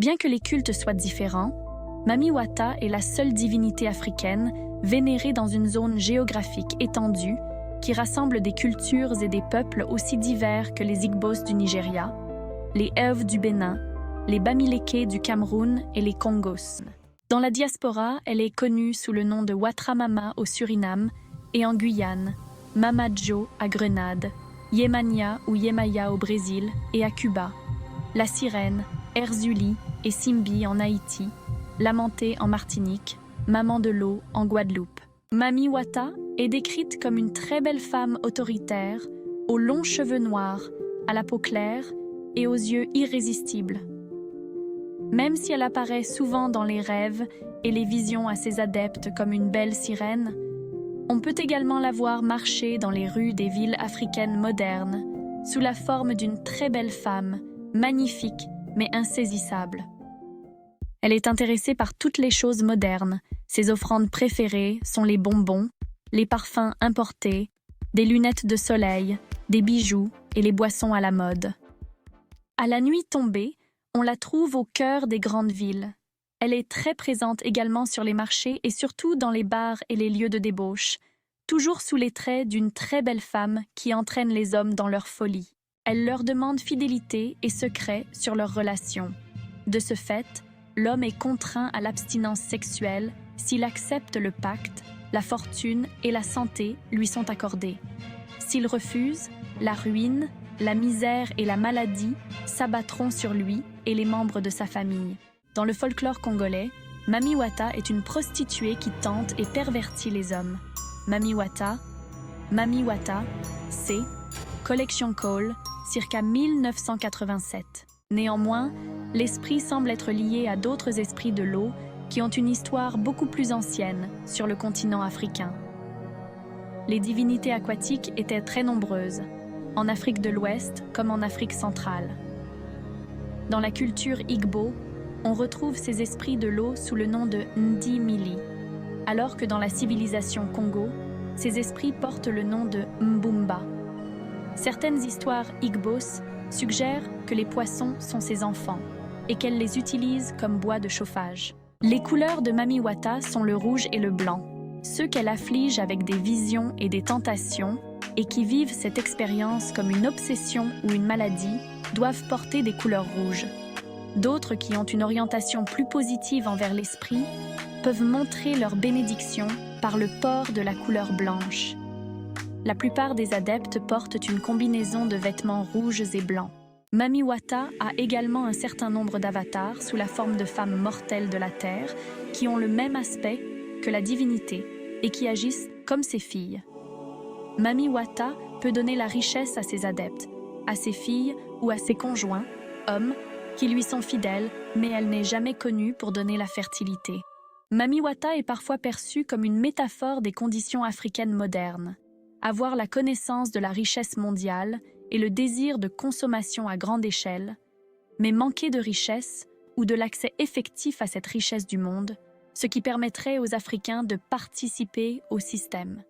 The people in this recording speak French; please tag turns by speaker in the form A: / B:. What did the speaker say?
A: Bien que les cultes soient différents, Mami Wata est la seule divinité africaine vénérée dans une zone géographique étendue qui rassemble des cultures et des peuples aussi divers que les Igbos du Nigeria, les Ewe du Bénin, les Bamileke du Cameroun et les Congos. Dans la diaspora, elle est connue sous le nom de Watramama au Suriname et en Guyane, Mama Jo à Grenade, Yemania ou Yemaya au Brésil et à Cuba, la Sirène, Erzuli et Simbi en Haïti, Lamentée en Martinique, Maman de l'eau en Guadeloupe. Mami Wata est décrite comme une très belle femme autoritaire, aux longs cheveux noirs, à la peau claire et aux yeux irrésistibles. Même si elle apparaît souvent dans les rêves et les visions à ses adeptes comme une belle sirène, on peut également la voir marcher dans les rues des villes africaines modernes, sous la forme d'une très belle femme, magnifique mais insaisissable. Elle est intéressée par toutes les choses modernes. Ses offrandes préférées sont les bonbons, les parfums importés, des lunettes de soleil, des bijoux et les boissons à la mode. À la nuit tombée, on la trouve au cœur des grandes villes. Elle est très présente également sur les marchés et surtout dans les bars et les lieux de débauche, toujours sous les traits d'une très belle femme qui entraîne les hommes dans leur folie. Elle leur demande fidélité et secret sur leurs relations. De ce fait, l'homme est contraint à l'abstinence sexuelle s'il accepte le pacte, la fortune et la santé lui sont accordés. S'il refuse, la ruine, la misère et la maladie s'abattront sur lui et les membres de sa famille. Dans le folklore congolais, Mami Wata est une prostituée qui tente et pervertit les hommes. Mami Wata, c'est Collection Cole, circa 1987. Néanmoins, l'esprit semble être lié à d'autres esprits de l'eau qui ont une histoire beaucoup plus ancienne sur le continent africain. Les divinités aquatiques étaient très nombreuses, en Afrique de l'Ouest comme en Afrique centrale. Dans la culture Igbo, on retrouve ces esprits de l'eau sous le nom de Ndimili, alors que dans la civilisation Congo, ces esprits portent le nom de Mbumba. Certaines histoires Igbos suggèrent que les poissons sont ses enfants et qu'elle les utilise comme bois de chauffage. Les couleurs de Mami Wata sont le rouge et le blanc. Ceux qu'elle afflige avec des visions et des tentations et qui vivent cette expérience comme une obsession ou une maladie doivent porter des couleurs rouges. D'autres qui ont une orientation plus positive envers l'esprit peuvent montrer leur bénédiction par le port de la couleur blanche. La plupart des adeptes portent une combinaison de vêtements rouges et blancs. Mami Wata a également un certain nombre d'avatars sous la forme de femmes mortelles de la terre qui ont le même aspect que la divinité et qui agissent comme ses filles. Mami Wata peut donner la richesse à ses adeptes, à ses filles ou à ses conjoints, hommes, qui lui sont fidèles, mais elle n'est jamais connue pour donner la fertilité. Mami Wata est parfois perçue comme une métaphore des conditions africaines modernes. Avoir la connaissance de la richesse mondiale et le désir de consommation à grande échelle, mais manquer de richesse ou de l'accès effectif à cette richesse du monde, ce qui permettrait aux Africains de participer au système.